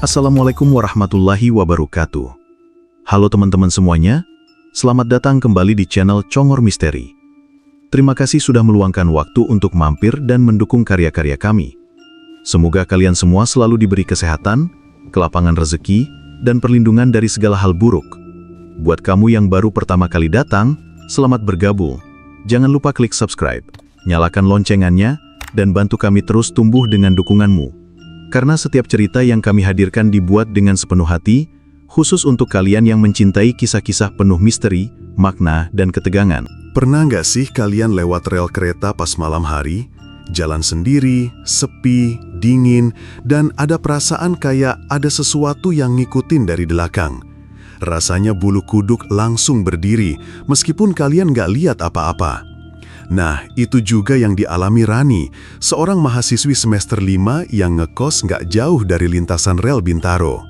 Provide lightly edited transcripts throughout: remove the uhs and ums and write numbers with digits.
Assalamualaikum warahmatullahi wabarakatuh. Halo teman-teman semuanya, selamat datang kembali di channel Congor Misteri. Terima kasih sudah meluangkan waktu untuk mampir dan mendukung karya-karya kami. Semoga kalian semua selalu diberi kesehatan, kelapangan rezeki, dan perlindungan dari segala hal buruk. Buat kamu yang baru pertama kali datang, selamat bergabung. Jangan lupa klik subscribe, nyalakan loncengannya, dan bantu kami terus tumbuh dengan dukunganmu. Karena setiap cerita yang kami hadirkan dibuat dengan sepenuh hati, khusus untuk kalian yang mencintai kisah-kisah penuh misteri, makna, dan ketegangan. Pernah nggak sih kalian lewat rel kereta pas malam hari? Jalan sendiri, sepi, dingin, dan ada perasaan kayak ada sesuatu yang ngikutin dari belakang. Rasanya bulu kuduk langsung berdiri, meskipun kalian nggak lihat apa-apa. Nah, itu juga yang dialami Rani, seorang mahasiswi semester 5 yang ngekos nggak jauh dari lintasan rel Bintaro.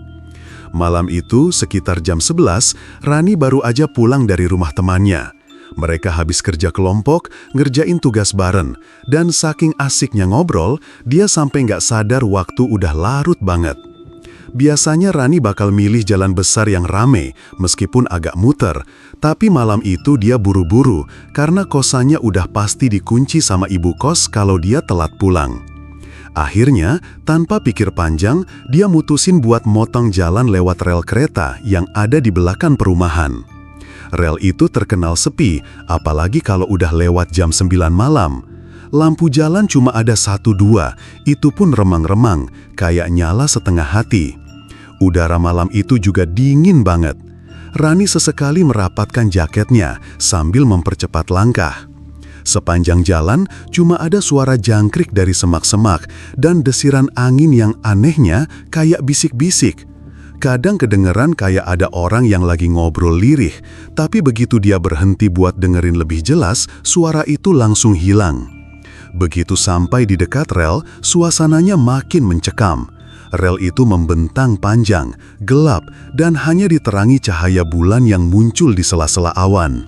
Malam itu, sekitar jam 11, Rani baru aja pulang dari rumah temannya. Mereka habis kerja kelompok, ngerjain tugas bareng, dan saking asiknya ngobrol, dia sampai nggak sadar waktu udah larut banget. Biasanya Rani bakal milih jalan besar yang rame, meskipun agak muter. Tapi malam itu dia buru-buru, karena kosannya udah pasti dikunci sama ibu kos kalau dia telat pulang. Akhirnya, tanpa pikir panjang, dia mutusin buat motong jalan lewat rel kereta yang ada di belakang perumahan. Rel itu terkenal sepi, apalagi kalau udah lewat jam 9 malam. Lampu jalan cuma ada 1-2, itu pun remang-remang, kayak nyala setengah hati. Udara malam itu juga dingin banget. Rani sesekali merapatkan jaketnya sambil mempercepat langkah. Sepanjang jalan cuma ada suara jangkrik dari semak-semak dan desiran angin yang anehnya kayak bisik-bisik. Kadang kedengeran kayak ada orang yang lagi ngobrol lirih, tapi begitu dia berhenti buat dengerin lebih jelas, suara itu langsung hilang. Begitu sampai di dekat rel, suasananya makin mencekam. Rel itu membentang panjang, gelap, dan hanya diterangi cahaya bulan yang muncul di sela-sela awan.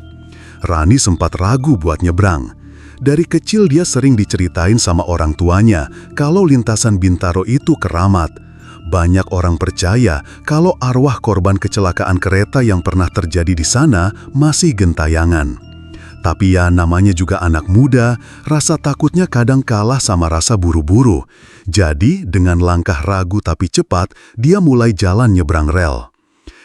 Rani sempat ragu buat nyebrang. Dari kecil dia sering diceritain sama orang tuanya kalau lintasan Bintaro itu keramat. Banyak orang percaya kalau arwah korban kecelakaan kereta yang pernah terjadi di sana masih gentayangan. Tapi ya namanya juga anak muda, rasa takutnya kadang kalah sama rasa buru-buru. Jadi dengan langkah ragu tapi cepat, dia mulai jalan nyebrang rel.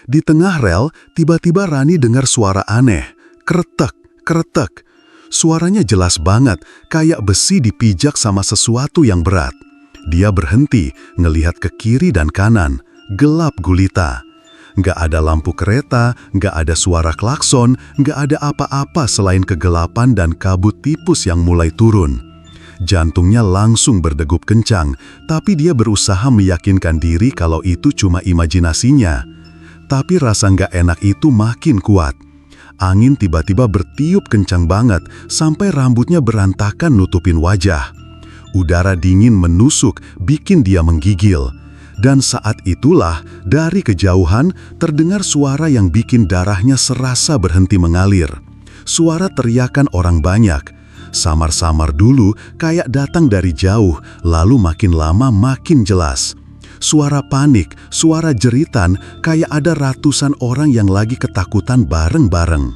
Di tengah rel, tiba-tiba Rani dengar suara aneh. Kretek, kretek. Suaranya jelas banget, kayak besi dipijak sama sesuatu yang berat. Dia berhenti, ngelihat ke kiri dan kanan. Gelap gulita. Nggak ada lampu kereta, nggak ada suara klakson, nggak ada apa-apa selain kegelapan dan kabut tipus yang mulai turun. Jantungnya langsung berdegup kencang, tapi dia berusaha meyakinkan diri kalau itu cuma imajinasinya. Tapi rasa nggak enak itu makin kuat. Angin tiba-tiba bertiup kencang banget, sampai rambutnya berantakan nutupin wajah. Udara dingin menusuk, bikin dia menggigil. Dan saat itulah, dari kejauhan, terdengar suara yang bikin darahnya serasa berhenti mengalir. Suara teriakan orang banyak. Samar-samar dulu, kayak datang dari jauh, lalu makin lama makin jelas. Suara panik, suara jeritan, kayak ada ratusan orang yang lagi ketakutan bareng-bareng.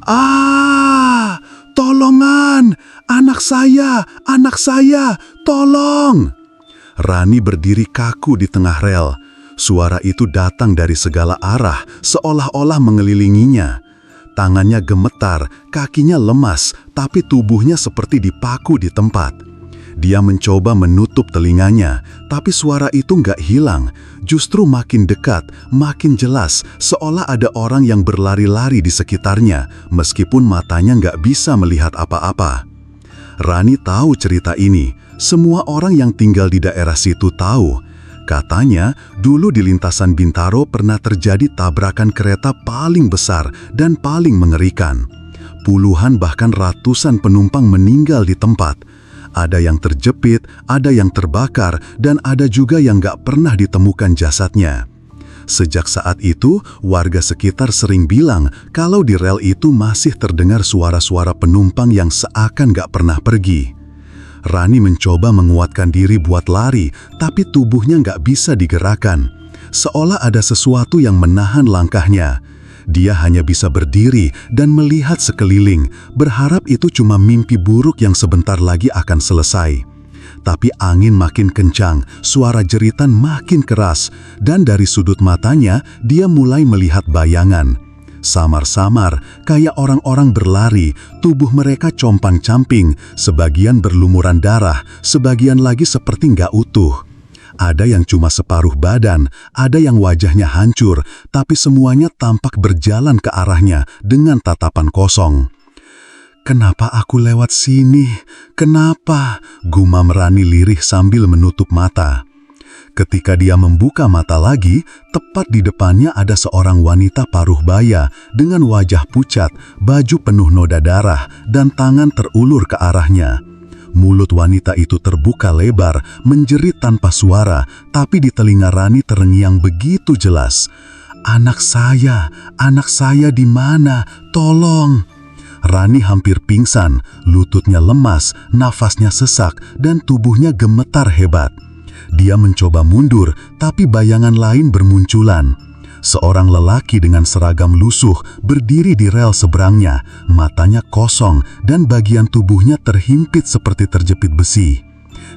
"Ah! Tolongan! Anak saya! Tolong!" Rani berdiri kaku di tengah rel. Suara itu datang dari segala arah, seolah-olah mengelilinginya. Tangannya gemetar, kakinya lemas, tapi tubuhnya seperti dipaku di tempat. Dia mencoba menutup telinganya, tapi suara itu nggak hilang. Justru makin dekat, makin jelas, seolah ada orang yang berlari-lari di sekitarnya, meskipun matanya nggak bisa melihat apa-apa. Rani tahu cerita ini. Semua orang yang tinggal di daerah situ tahu. Katanya, dulu di lintasan Bintaro pernah terjadi tabrakan kereta paling besar dan paling mengerikan. Puluhan bahkan ratusan penumpang meninggal di tempat. Ada yang terjepit, ada yang terbakar, dan ada juga yang gak pernah ditemukan jasadnya. Sejak saat itu, warga sekitar sering bilang kalau di rel itu masih terdengar suara-suara penumpang yang seakan gak pernah pergi. Rani mencoba menguatkan diri buat lari, tapi tubuhnya nggak bisa digerakkan. Seolah ada sesuatu yang menahan langkahnya. Dia hanya bisa berdiri dan melihat sekeliling, berharap itu cuma mimpi buruk yang sebentar lagi akan selesai. Tapi angin makin kencang, suara jeritan makin keras, dan dari sudut matanya dia mulai melihat bayangan. Samar-samar, kayak orang-orang berlari, tubuh mereka compang-camping, sebagian berlumuran darah, sebagian lagi seperti nggak utuh. Ada yang cuma separuh badan, ada yang wajahnya hancur, tapi semuanya tampak berjalan ke arahnya dengan tatapan kosong. "Kenapa aku lewat sini? Kenapa?" gumam Rani lirih sambil menutup mata. Ketika dia membuka mata lagi, tepat di depannya ada seorang wanita paruh baya dengan wajah pucat, baju penuh noda darah, dan tangan terulur ke arahnya. Mulut wanita itu terbuka lebar, menjerit tanpa suara, tapi di telinga Rani terngiang begitu jelas. Anak saya di mana? Tolong!" Rani hampir pingsan, lututnya lemas, nafasnya sesak, dan tubuhnya gemetar hebat. Dia mencoba mundur, tapi bayangan lain bermunculan. Seorang lelaki dengan seragam lusuh berdiri di rel seberangnya, matanya kosong dan bagian tubuhnya terhimpit seperti terjepit besi.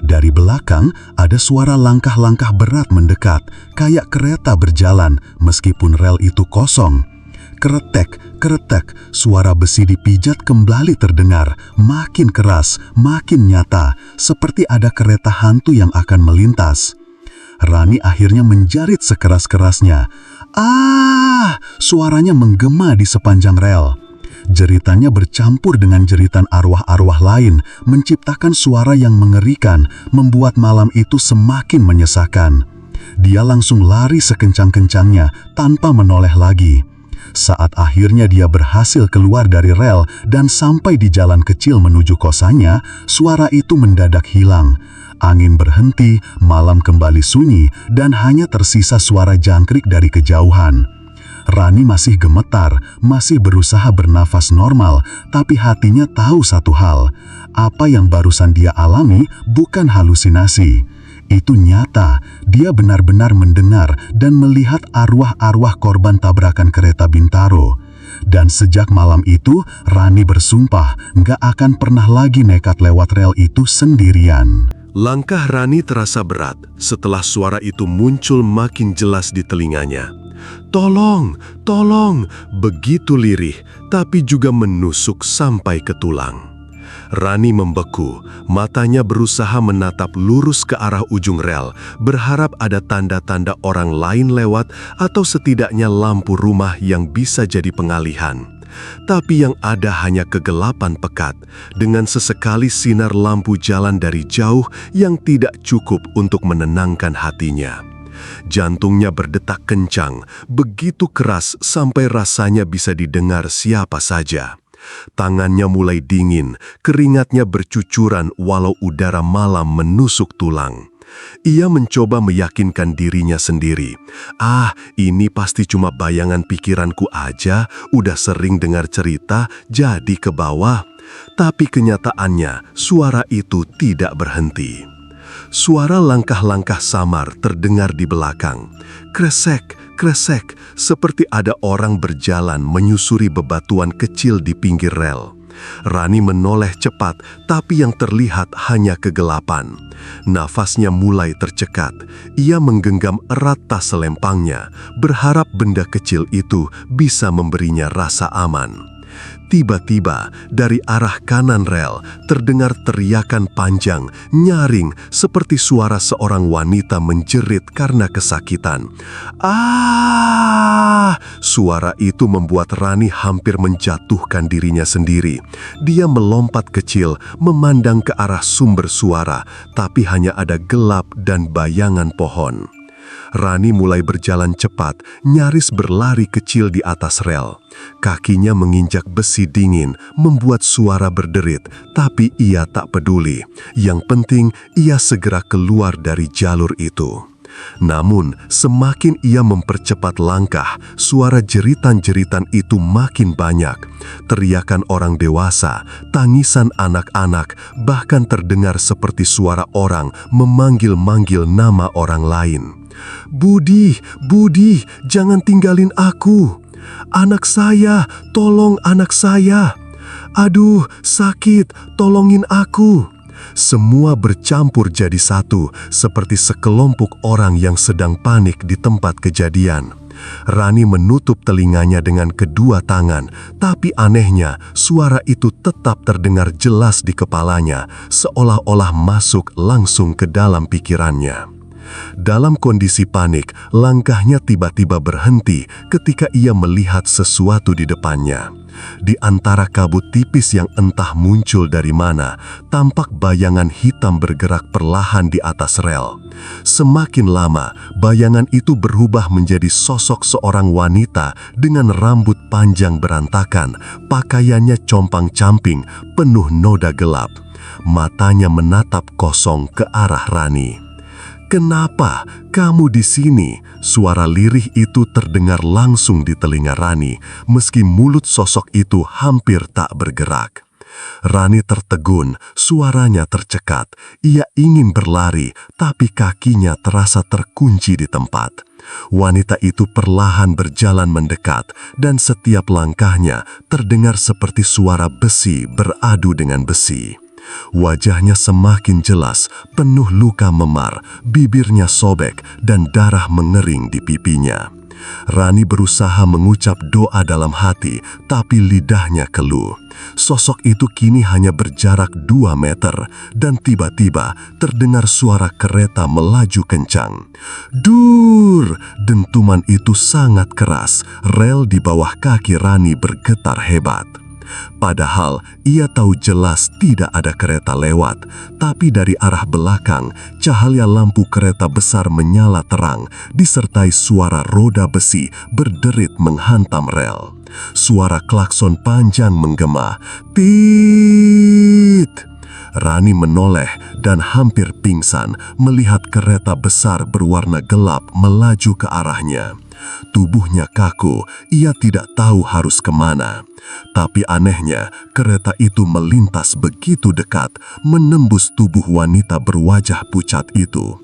Dari belakang ada suara langkah-langkah berat mendekat, kayak kereta berjalan meskipun rel itu kosong. Keretek, keretek, suara besi dipijat kembali terdengar, makin keras, makin nyata, seperti ada kereta hantu yang akan melintas. Rani akhirnya menjerit sekeras-kerasnya. "Ah!" Suaranya menggema di sepanjang rel. Jeritannya bercampur dengan jeritan arwah-arwah lain, menciptakan suara yang mengerikan, membuat malam itu semakin menyesakan. Dia langsung lari sekencang-kencangnya, tanpa menoleh lagi. Saat akhirnya dia berhasil keluar dari rel dan sampai di jalan kecil menuju kosannya, suara itu mendadak hilang. Angin berhenti, malam kembali sunyi, dan hanya tersisa suara jangkrik dari kejauhan. Rani masih gemetar, masih berusaha bernafas normal, tapi hatinya tahu satu hal. Apa yang barusan dia alami bukan halusinasi. Itu nyata, dia benar-benar mendengar dan melihat arwah-arwah korban tabrakan kereta Bintaro. Dan sejak malam itu, Rani bersumpah nggak akan pernah lagi nekat lewat rel itu sendirian. Langkah Rani terasa berat setelah suara itu muncul makin jelas di telinganya. "Tolong, tolong!" Begitu lirih, tapi juga menusuk sampai ke tulang. Rani membeku, matanya berusaha menatap lurus ke arah ujung rel, berharap ada tanda-tanda orang lain lewat atau setidaknya lampu rumah yang bisa jadi pengalihan. Tapi yang ada hanya kegelapan pekat, dengan sesekali sinar lampu jalan dari jauh yang tidak cukup untuk menenangkan hatinya. Jantungnya berdetak kencang, begitu keras sampai rasanya bisa didengar siapa saja. Tangannya mulai dingin, keringatnya bercucuran walau udara malam menusuk tulang. Ia mencoba meyakinkan dirinya sendiri. Ini pasti cuma bayangan pikiranku aja, udah sering dengar cerita, jadi ke bawah." Tapi kenyataannya, suara itu tidak berhenti. Suara langkah-langkah samar terdengar di belakang. Kresek, kresek, seperti ada orang berjalan menyusuri bebatuan kecil di pinggir rel. Rani menoleh cepat, tapi yang terlihat hanya kegelapan. Nafasnya mulai tercekat. Ia menggenggam erat tas selempangnya, berharap benda kecil itu bisa memberinya rasa aman. Tiba-tiba, dari arah kanan rel, terdengar teriakan panjang, nyaring, seperti suara seorang wanita menjerit karena kesakitan. "Ah!" Suara itu membuat Rani hampir menjatuhkan dirinya sendiri. Dia melompat kecil, memandang ke arah sumber suara, tapi hanya ada gelap dan bayangan pohon. Rani mulai berjalan cepat, nyaris berlari kecil di atas rel. Kakinya menginjak besi dingin, membuat suara berderit, tapi ia tak peduli. Yang penting, ia segera keluar dari jalur itu. Namun, semakin ia mempercepat langkah, suara jeritan-jeritan itu makin banyak. Teriakan orang dewasa, tangisan anak-anak, bahkan terdengar seperti suara orang memanggil-manggil nama orang lain. "Budi, Budi, jangan tinggalin aku. Anak saya, tolong anak saya. Aduh, sakit, tolongin aku." Semua bercampur jadi satu, seperti sekelompok orang yang sedang panik di tempat kejadian. Rani menutup telinganya dengan kedua tangan, tapi anehnya suara itu tetap terdengar jelas di kepalanya, seolah-olah masuk langsung ke dalam pikirannya. Dalam kondisi panik, langkahnya tiba-tiba berhenti ketika ia melihat sesuatu di depannya. Di antara kabut tipis yang entah muncul dari mana, tampak bayangan hitam bergerak perlahan di atas rel. Semakin lama, bayangan itu berubah menjadi sosok seorang wanita dengan rambut panjang berantakan, pakaiannya compang-camping, penuh noda gelap. Matanya menatap kosong ke arah Rani. "Kenapa kamu di sini?" Suara lirih itu terdengar langsung di telinga Rani, meski mulut sosok itu hampir tak bergerak. Rani tertegun, suaranya tercekat. Ia ingin berlari, tapi kakinya terasa terkunci di tempat. Wanita itu perlahan berjalan mendekat, dan setiap langkahnya terdengar seperti suara besi beradu dengan besi. Wajahnya semakin jelas, penuh luka memar, bibirnya sobek, dan darah mengering di pipinya. Rani berusaha mengucap doa dalam hati, tapi lidahnya keluh. Sosok itu kini hanya berjarak 2 meter, dan tiba-tiba terdengar suara kereta melaju kencang. "Dur!" Dentuman itu sangat keras, rel di bawah kaki Rani bergetar hebat. Padahal ia tahu jelas tidak ada kereta lewat, tapi dari arah belakang, cahaya lampu kereta besar menyala terang, disertai suara roda besi berderit menghantam rel. Suara klakson panjang menggema, "Tit!" Rani menoleh dan hampir pingsan melihat kereta besar berwarna gelap melaju ke arahnya. Tubuhnya kaku, ia tidak tahu harus kemana. Tapi anehnya, kereta itu melintas begitu dekat, menembus tubuh wanita berwajah pucat itu.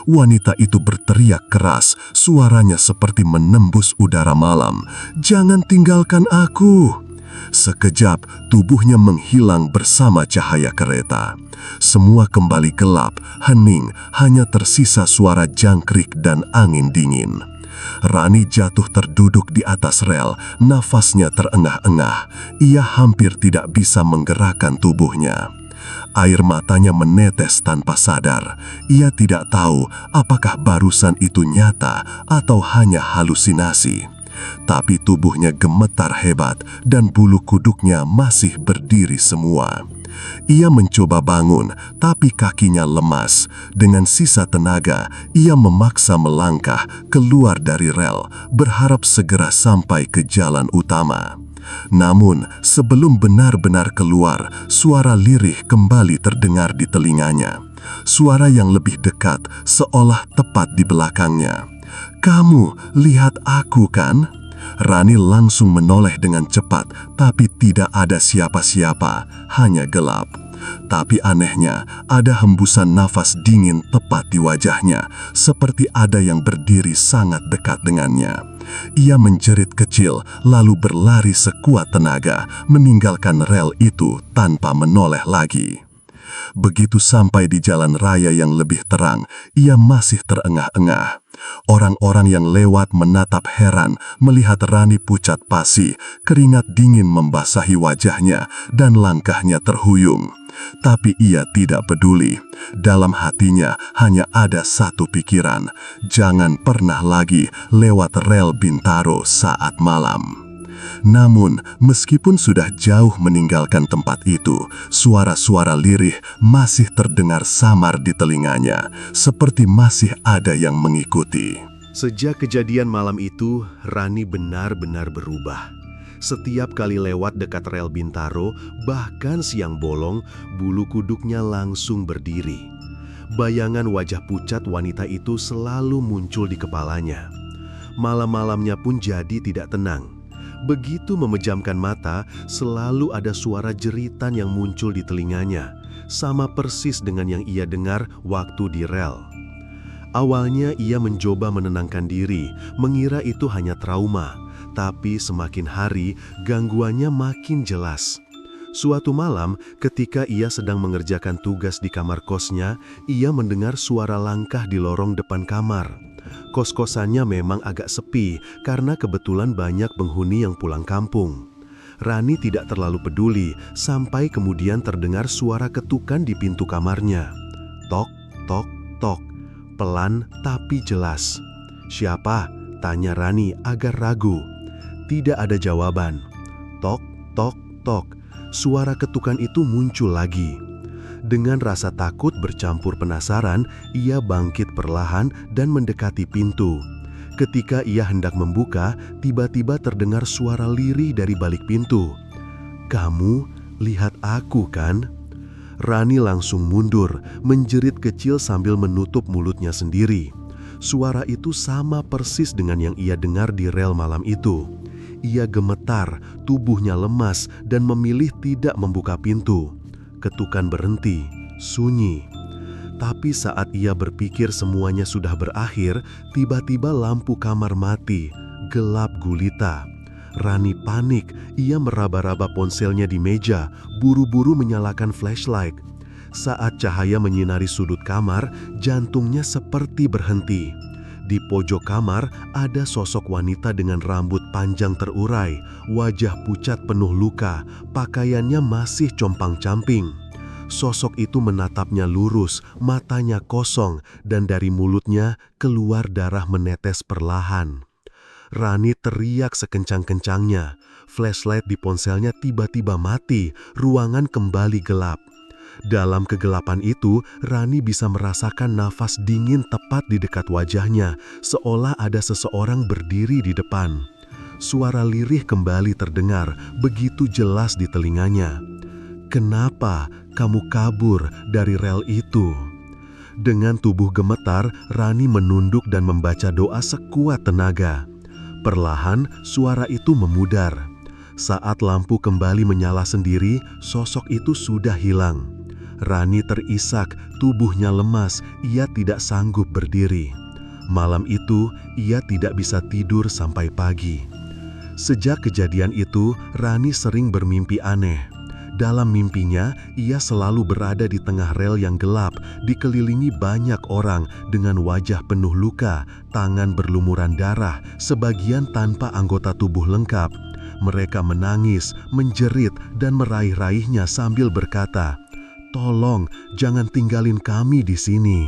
Wanita itu berteriak keras, suaranya seperti menembus udara malam. "Jangan tinggalkan aku!" Sekejap, tubuhnya menghilang bersama cahaya kereta. Semua kembali gelap, hening, hanya tersisa suara jangkrik dan angin dingin. Rani jatuh terduduk di atas rel, nafasnya terengah-engah. Ia hampir tidak bisa menggerakkan tubuhnya. Air matanya menetes tanpa sadar. Ia tidak tahu apakah barusan itu nyata atau hanya halusinasi. Tapi tubuhnya gemetar hebat dan bulu kuduknya masih berdiri semua. Ia mencoba bangun, tapi kakinya lemas. Dengan sisa tenaga, ia memaksa melangkah keluar dari rel, berharap segera sampai ke jalan utama. Namun, sebelum benar-benar keluar, suara lirih kembali terdengar di telinganya. Suara yang lebih dekat, seolah tepat di belakangnya. "Kamu lihat aku kan?" Rani langsung menoleh dengan cepat, tapi tidak ada siapa-siapa, hanya gelap. Tapi anehnya, ada hembusan nafas dingin tepat di wajahnya, seperti ada yang berdiri sangat dekat dengannya. Ia menjerit kecil, lalu berlari sekuat tenaga, meninggalkan rel itu tanpa menoleh lagi. Begitu sampai di jalan raya yang lebih terang, ia masih terengah-engah. Orang-orang yang lewat menatap heran melihat Rani pucat pasi, keringat dingin membasahi wajahnya, dan langkahnya terhuyung. Tapi ia tidak peduli. Dalam hatinya hanya ada satu pikiran, jangan pernah lagi lewat rel Bintaro saat malam. Namun, meskipun sudah jauh meninggalkan tempat itu, suara-suara lirih masih terdengar samar di telinganya, seperti masih ada yang mengikuti. Sejak kejadian malam itu, Rani benar-benar berubah. Setiap kali lewat dekat rel Bintaro, bahkan siang bolong, bulu kuduknya langsung berdiri. Bayangan wajah pucat wanita itu selalu muncul di kepalanya. Malam-malamnya pun jadi tidak tenang. Begitu memejamkan mata, selalu ada suara jeritan yang muncul di telinganya, sama persis dengan yang ia dengar waktu di rel. Awalnya ia mencoba menenangkan diri, mengira itu hanya trauma, tapi semakin hari gangguannya makin jelas. Suatu malam, ketika ia sedang mengerjakan tugas di kamar kosnya, ia mendengar suara langkah di lorong depan kamar. Kos-kosannya memang agak sepi karena kebetulan banyak penghuni yang pulang kampung. Rani tidak terlalu peduli sampai kemudian terdengar suara ketukan di pintu kamarnya. Tok, tok, tok. Pelan tapi jelas. "Siapa?" tanya Rani agar ragu. Tidak ada jawaban. Tok, tok, tok. Suara ketukan itu muncul lagi. Dengan rasa takut bercampur penasaran, ia bangkit perlahan dan mendekati pintu. Ketika ia hendak membuka, tiba-tiba terdengar suara lirih dari balik pintu. "Kamu lihat aku kan?" Rani langsung mundur, menjerit kecil sambil menutup mulutnya sendiri. Suara itu sama persis dengan yang ia dengar di rel malam itu. Ia gemetar, tubuhnya lemas, dan memilih tidak membuka pintu. Ketukan berhenti, sunyi. Tapi saat ia berpikir semuanya sudah berakhir, tiba-tiba lampu kamar mati, gelap gulita. Rani panik, ia meraba-raba ponselnya di meja, buru-buru menyalakan flashlight. Saat cahaya menyinari sudut kamar, jantungnya seperti berhenti. Di pojok kamar ada sosok wanita dengan rambut panjang terurai, wajah pucat penuh luka, pakaiannya masih compang-camping. Sosok itu menatapnya lurus, matanya kosong, dan dari mulutnya keluar darah menetes perlahan. Rani teriak sekencang-kencangnya. Flashlight di ponselnya tiba-tiba mati, ruangan kembali gelap. Dalam kegelapan itu, Rani bisa merasakan nafas dingin tepat di dekat wajahnya, seolah ada seseorang berdiri di depan. Suara lirih kembali terdengar, begitu jelas di telinganya. "Kenapa kamu kabur dari rel itu?" Dengan tubuh gemetar, Rani menunduk dan membaca doa sekuat tenaga. Perlahan, suara itu memudar. Saat lampu kembali menyala sendiri, sosok itu sudah hilang. Rani terisak, tubuhnya lemas, ia tidak sanggup berdiri. Malam itu, ia tidak bisa tidur sampai pagi. Sejak kejadian itu, Rani sering bermimpi aneh. Dalam mimpinya, ia selalu berada di tengah rel yang gelap, dikelilingi banyak orang dengan wajah penuh luka, tangan berlumuran darah, sebagian tanpa anggota tubuh lengkap. Mereka menangis, menjerit, dan meraih-raihnya sambil berkata, "Tolong, jangan tinggalin kami di sini."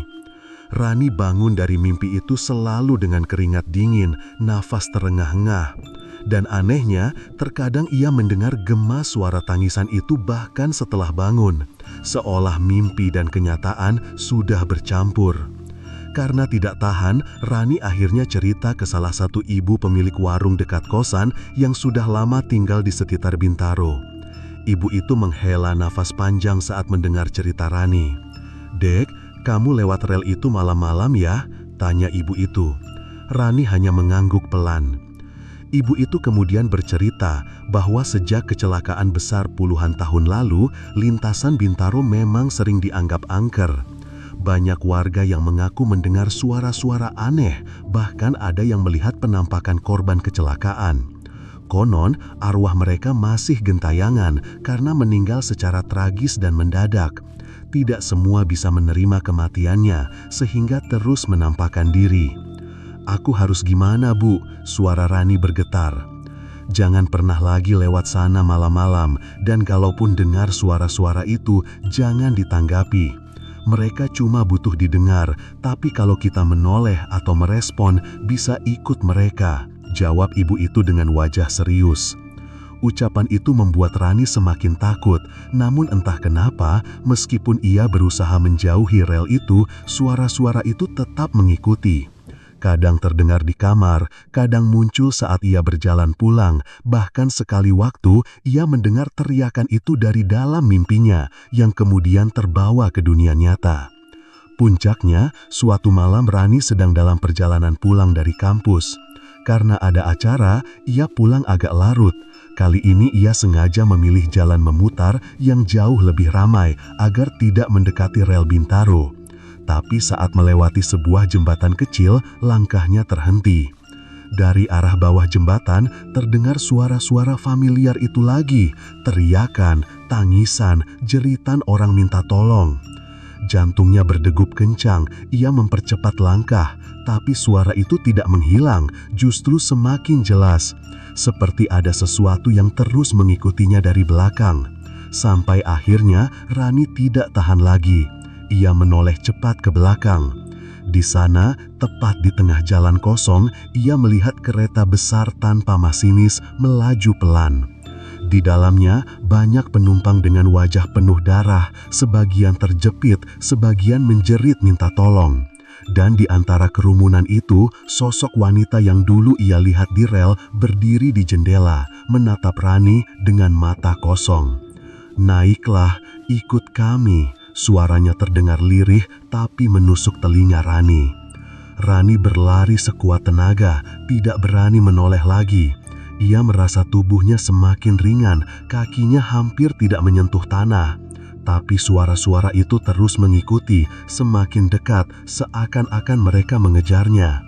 Rani bangun dari mimpi itu selalu dengan keringat dingin, nafas terengah-engah. Dan anehnya, terkadang ia mendengar gema suara tangisan itu bahkan setelah bangun, seolah mimpi dan kenyataan sudah bercampur. Karena tidak tahan, Rani akhirnya cerita ke salah satu ibu pemilik warung dekat kosan yang sudah lama tinggal di sekitar Bintaro. Ibu itu menghela nafas panjang saat mendengar cerita Rani. "Dek, kamu lewat rel itu malam-malam ya?" tanya ibu itu. Rani hanya mengangguk pelan. Ibu itu kemudian bercerita bahwa sejak kecelakaan besar puluhan tahun lalu, lintasan Bintaro memang sering dianggap angker. Banyak warga yang mengaku mendengar suara-suara aneh, bahkan ada yang melihat penampakan korban kecelakaan. Konon, arwah mereka masih gentayangan karena meninggal secara tragis dan mendadak. Tidak semua bisa menerima kematiannya, sehingga terus menampakkan diri. "Aku harus gimana, Bu?" suara Rani bergetar. "Jangan pernah lagi lewat sana malam-malam, dan kalaupun dengar suara-suara itu, jangan ditanggapi. Mereka cuma butuh didengar, tapi kalau kita menoleh atau merespon, bisa ikut mereka," jawab ibu itu dengan wajah serius. Ucapan itu membuat Rani semakin takut, namun entah kenapa, meskipun ia berusaha menjauhi rel itu, suara-suara itu tetap mengikuti. Kadang terdengar di kamar, kadang muncul saat ia berjalan pulang, bahkan sekali waktu ia mendengar teriakan itu dari dalam mimpinya, yang kemudian terbawa ke dunia nyata. Puncaknya, suatu malam Rani sedang dalam perjalanan pulang dari kampus. Karena ada acara, ia pulang agak larut. Kali ini ia sengaja memilih jalan memutar yang jauh lebih ramai agar tidak mendekati rel Bintaro. Tapi saat melewati sebuah jembatan kecil, langkahnya terhenti. Dari arah bawah jembatan terdengar suara-suara familiar itu lagi, teriakan, tangisan, jeritan orang minta tolong. Jantungnya berdegup kencang, ia mempercepat langkah, tapi suara itu tidak menghilang, justru semakin jelas. Seperti ada sesuatu yang terus mengikutinya dari belakang. Sampai akhirnya Rani tidak tahan lagi. Ia menoleh cepat ke belakang. Di sana, tepat di tengah jalan kosong, ia melihat kereta besar tanpa masinis melaju pelan. Di dalamnya, banyak penumpang dengan wajah penuh darah, sebagian terjepit, sebagian menjerit minta tolong. Dan di antara kerumunan itu, sosok wanita yang dulu ia lihat di rel berdiri di jendela, menatap Rani dengan mata kosong. "Naiklah, ikut kami," suaranya terdengar lirih tapi menusuk telinga Rani. Rani berlari sekuat tenaga, tidak berani menoleh lagi. Ia merasa tubuhnya semakin ringan, kakinya hampir tidak menyentuh tanah. Tapi suara-suara itu terus mengikuti, semakin dekat, seakan-akan mereka mengejarnya.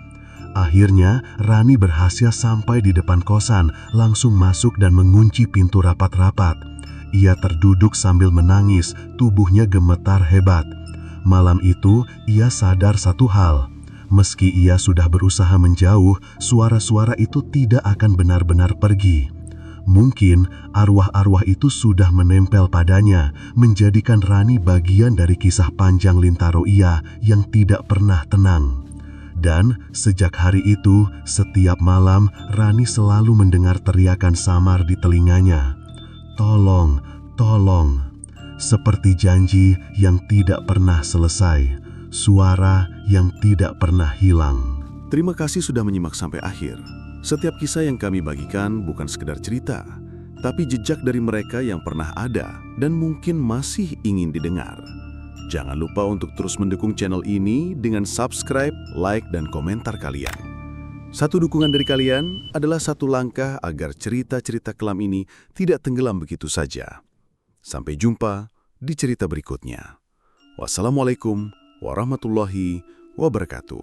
Akhirnya, Rani berhasil sampai di depan kosan, langsung masuk dan mengunci pintu rapat-rapat. Ia terduduk sambil menangis, tubuhnya gemetar hebat. Malam itu, ia sadar satu hal. Meski ia sudah berusaha menjauh, suara-suara itu tidak akan benar-benar pergi. Mungkin arwah-arwah itu sudah menempel padanya, menjadikan Rani bagian dari kisah panjang Lintaro ia yang tidak pernah tenang. Dan sejak hari itu, setiap malam Rani selalu mendengar teriakan samar di telinganya. "Tolong, tolong." Seperti janji yang tidak pernah selesai. Suara yang tidak pernah hilang. Terima kasih sudah menyimak sampai akhir. Setiap kisah yang kami bagikan bukan sekedar cerita, tapi jejak dari mereka yang pernah ada dan mungkin masih ingin didengar. Jangan lupa untuk terus mendukung channel ini dengan subscribe, like, dan komentar kalian. Satu dukungan dari kalian adalah satu langkah agar cerita-cerita kelam ini tidak tenggelam begitu saja. Sampai jumpa di cerita berikutnya. Wassalamualaikum warahmatullahi wabarakatuh.